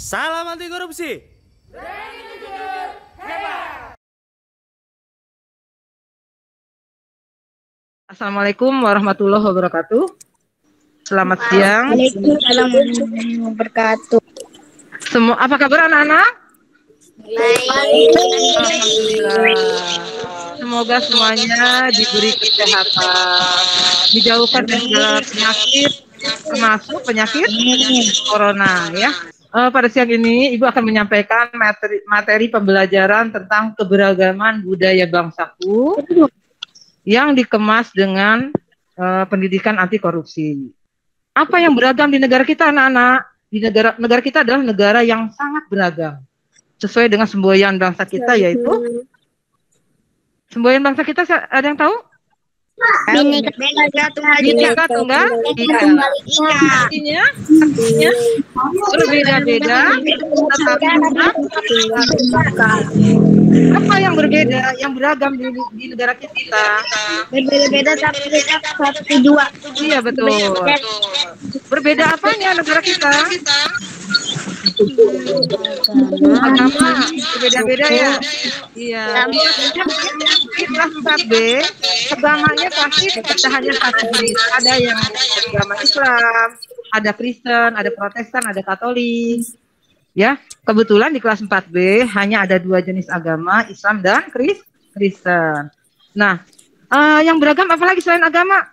Salam anti korupsi. Assalamualaikum warahmatullahi wabarakatuh. Selamat siang. Waalaikumsalam warahmatullahi wabarakatuh. Semua apa kabar anak-anak? Baik. Alhamdulillah. Semoga semuanya diberi kesehatan, dijauhkan dari segala penyakit, termasuk penyakit corona ya. Pada siang ini Ibu akan menyampaikan materi pembelajaran tentang keberagaman budaya bangsaku yang dikemas dengan pendidikan anti korupsi. Apa yang beragam di negara kita, anak-anak? Di negara kita adalah negara yang sangat beragam. Sesuai dengan semboyan bangsa kita, yaitu semboyan bangsa kita, ada yang tahu? Bineka Tunggal Ika. Artinya berbeda-beda, tetapi apa yang berbeda, yang beragam di negara kita? berbeda tapi tetap satu tujuan. Iya betul. Berbeda apanya negara kita? Agama berbeda-beda ya. Iya. Di kelas 4B, agamanya pasti tidak hanya satu jenis. Ada yang agama Islam, ada Kristen, ada Protestan, ada Katolik. Ya, kebetulan di kelas 4B hanya ada 2 jenis agama, Islam dan Kristen. Nah, yang beragam apalagi selain agama?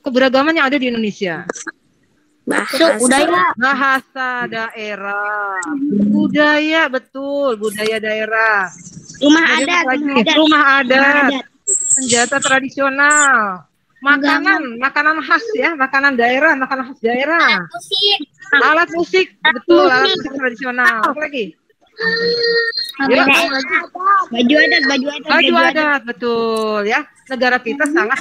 Keberagaman yang ada di Indonesia. Bahasa daerah, budaya, betul, budaya daerah, rumah adat, senjata tradisional, makanan khas ya, makanan khas daerah, alat musik, betul, alat musik tradisional, apa lagi? Baju adat, betul ya. Negara kita sangat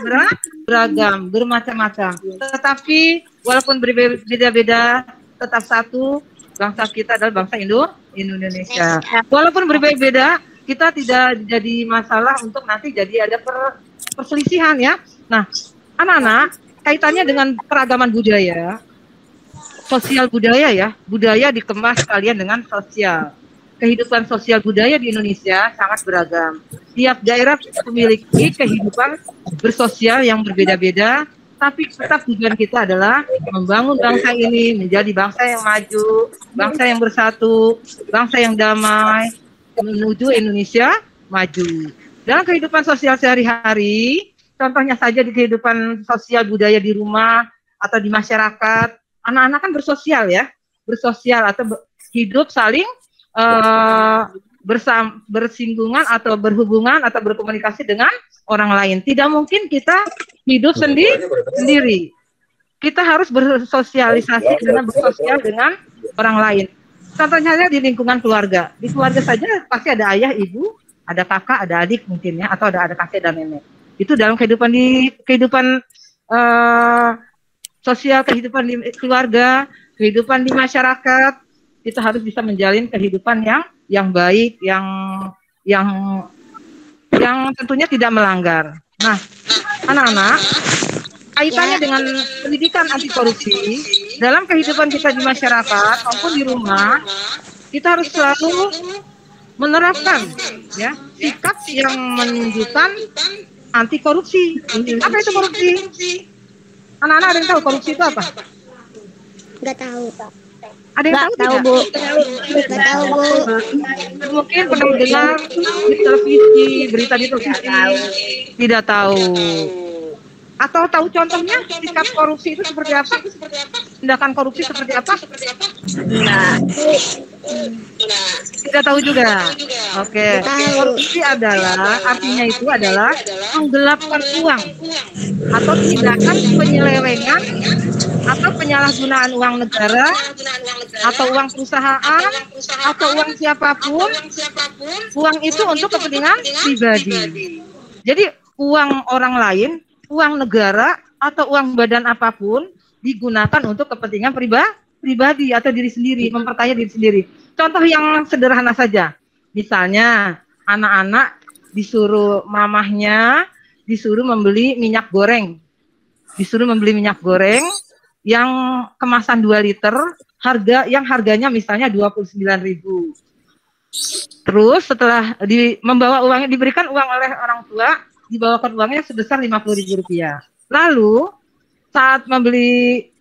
beragam, bermacam-macam. Tetapi walaupun berbeda-beda, tetap satu, bangsa kita adalah bangsa Indonesia. Walaupun berbeda-beda, kita tidak jadi masalah untuk nanti jadi ada perselisihan ya. Nah, anak-anak, kaitannya dengan keragaman budaya, sosial budaya ya, budaya dikemas sekalian dengan sosial. Kehidupan sosial budaya di Indonesia sangat beragam. Tiap daerah memiliki kehidupan bersosial yang berbeda-beda, tapi tetap tujuan kita adalah membangun bangsa ini menjadi bangsa yang maju, bangsa yang bersatu, bangsa yang damai, menuju Indonesia maju. Dalam kehidupan sosial sehari-hari, contohnya saja di kehidupan sosial budaya di rumah atau di masyarakat, anak-anak kan bersosial ya, bersosial atau hidup saling bersinggungan atau berhubungan atau berkomunikasi dengan orang lain. Tidak mungkin kita hidup sendiri. Kita harus bersosialisasi dengan bersosial dengan orang lain. Contohnya di lingkungan keluarga. Di keluarga saja pasti ada ayah, ibu, ada kakak, ada adik mungkin ya, atau ada kakek dan nenek. Itu dalam kehidupan sosial, kehidupan di keluarga, kehidupan di masyarakat. Kita harus bisa menjalin kehidupan yang baik, yang tentunya tidak melanggar. Nah, anak-anak, kaitannya dengan pendidikan anti korupsi dalam kehidupan kita di masyarakat maupun di rumah, kita harus selalu menerapkan ya sikap yang menunjukkan anti korupsi. Apa itu korupsi? Anak-anak ada yang tahu korupsi itu apa? Nggak tahu, Pak. Ada yang tahu Bu. Nggak tahu, Bu. Mungkin pernah dengar di televisi, berita di televisi, tidak tahu. Atau tahu contohnya sikap korupsi itu seperti apa? Tindakan korupsi seperti apa? Tidak tahu juga. Oke. Korupsi artinya itu adalah menggelapkan uang atau tindakan penyelewengan atau penyalahgunaan uang negara atau uang perusahaan atau uang siapapun, uang itu untuk kepentingan pribadi. Jadi uang orang lain, uang negara atau uang badan apapun digunakan untuk kepentingan pribadi atau diri sendiri, memperkaya diri sendiri. Contoh yang sederhana saja, misalnya anak-anak disuruh mamahnya disuruh membeli minyak goreng, yang kemasan 2 liter harganya misalnya 29.000. Terus setelah membawa uangnya, diberikan uang oleh orang tua, dibawakan uangnya sebesar Rp50.000. Lalu saat membeli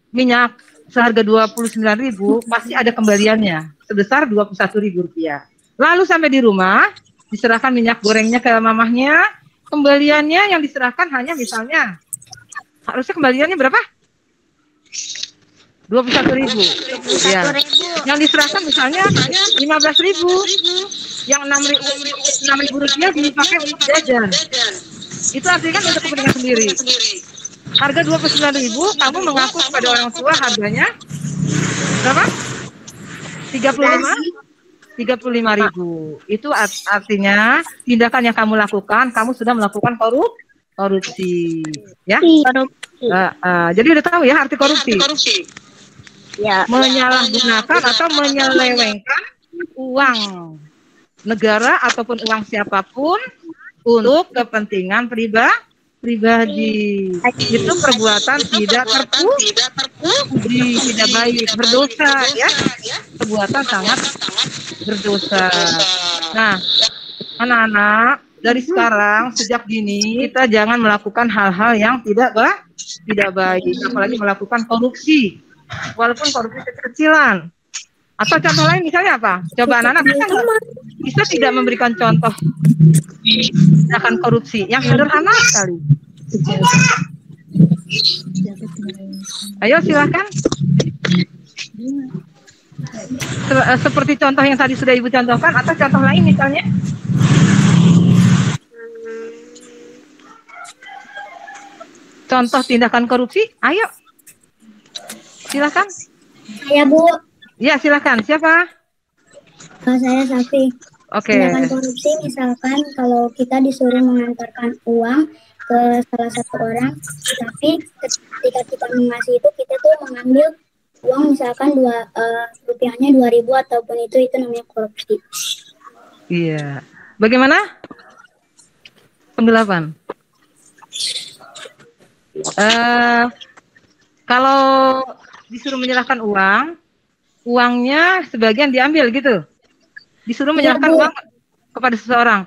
minyak seharga 29.000 pasti ada kembaliannya sebesar Rp21.000. Lalu sampai di rumah diserahkan minyak gorengnya ke mamahnya, kembaliannya yang diserahkan hanya misalnya harusnya kembaliannya berapa? 21.000. Ya. Yang diserahkan misalnya 15.000. Yang 6.000 rupiah dipakai untuk jajan. Itu artinya kan untuk kepentingan sendiri. Harga 29.000, kamu mengaku kepada orang tua harganya berapa? 35.000. Itu artinya tindakan yang kamu lakukan, kamu sudah melakukan korupsi, ya. Jadi udah tahu ya arti korupsi. Ya. Menyalahgunakan atau menyelewengkan uang negara ataupun uang siapapun untuk kepentingan pribadi. Itu perbuatan tidak terpuji, tidak baik, berdosa, ya. Perbuatan sangat berdosa. Nah, anak-anak, dari sekarang sejak dini kita jangan melakukan hal-hal yang tidak baik, apalagi melakukan korupsi, walaupun korupsi kecil-kecilan. Atau contoh lain misalnya apa? Coba anak-anak bisa tidak memberikan contoh tindakan korupsi yang sederhana sekali. Ayo silakan. Seperti contoh yang tadi sudah Ibu contohkan, atau contoh lain misalnya. Contoh tindakan korupsi, ayo. Silakan. Saya Bu. Ya, silakan. Siapa? Saya Safi. Oke. Tindakan korupsi misalkan kalau kita disuruh mengantarkan uang ke salah satu orang, tapi ketika kita mengasih itu kita tuh mengambil uang misalkan rupiahnya 2.000 ataupun itu namanya korupsi. Iya. Bagaimana? Penggelapan. Kalau disuruh menyerahkan uangnya sebagian diambil gitu. Disuruh menyerahkan uang kepada seseorang.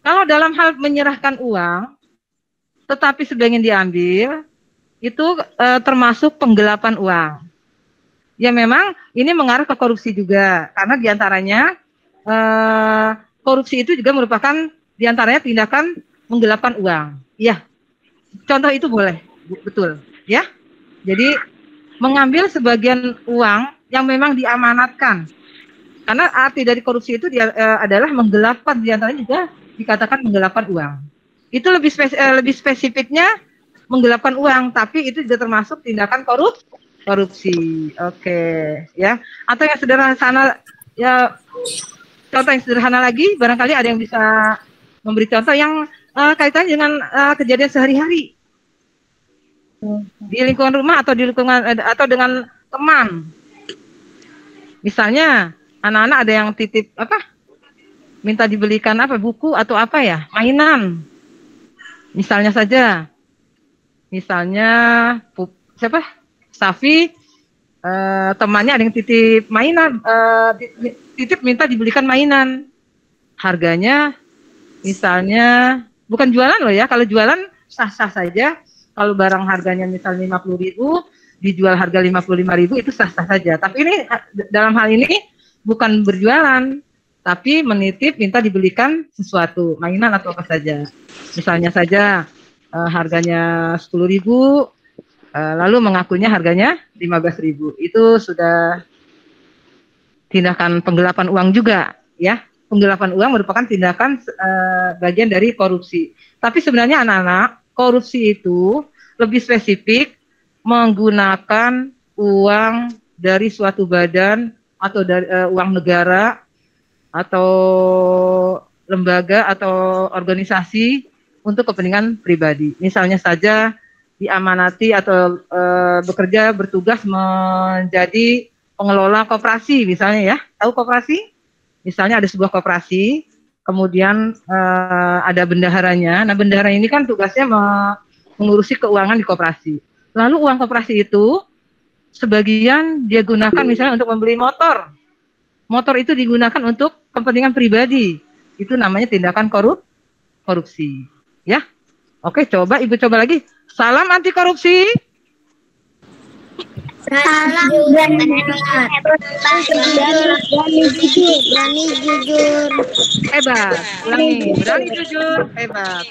Kalau dalam hal menyerahkan uang, tetapi sebagian diambil, itu termasuk penggelapan uang. Ya memang ini mengarah ke korupsi juga, karena diantaranya korupsi itu juga merupakan diantaranya tindakan menggelapkan uang. Ya, contoh itu boleh, betul, ya. Jadi mengambil sebagian uang yang memang diamanatkan. Karena arti dari korupsi itu adalah menggelapkan, diantaranya juga dikatakan menggelapkan uang. Itu lebih spesifiknya menggelapkan uang, tapi itu juga termasuk tindakan korupsi. Oke, ya. Atau yang sederhana, ya, contoh yang sederhana lagi, barangkali ada yang bisa memberi contoh yang kaitannya dengan kejadian sehari-hari di lingkungan rumah atau di lingkungan atau dengan teman. Misalnya anak-anak ada yang titip minta dibelikan buku atau mainan. Misalnya saja, siapa? Safi, temannya ada yang titip mainan, titip minta dibelikan mainan. Harganya misalnya bukan jualan loh ya, kalau jualan sah-sah saja. Kalau barang harganya misalnya 50.000, dijual harga 55.000 itu sah-sah saja. Tapi ini dalam hal ini bukan berjualan, tapi menitip minta dibelikan sesuatu, mainan atau apa saja. Misalnya saja harganya 10.000, lalu mengakunya harganya 15.000. Itu sudah tindakan penggelapan uang juga, ya. Penggelapan uang merupakan tindakan bagian dari korupsi. Tapi sebenarnya anak-anak, korupsi itu lebih spesifik menggunakan uang dari suatu badan atau dari uang negara atau lembaga atau organisasi untuk kepentingan pribadi. Misalnya saja diamanati atau bekerja bertugas menjadi pengelola koperasi misalnya ya. Tahu koperasi? Misalnya ada sebuah koperasi, kemudian ada bendaharanya. Nah, bendahara ini kan tugasnya mengurusi keuangan di koperasi. Lalu uang koperasi itu sebagian dia gunakan misalnya untuk membeli motor. Motor itu digunakan untuk kepentingan pribadi. Itu namanya tindakan korupsi. Ya. Oke, coba Ibu coba lagi. Salam anti korupsi. Salam berani jujur. Hebat. Ulangi. Berani jujur. Hebat.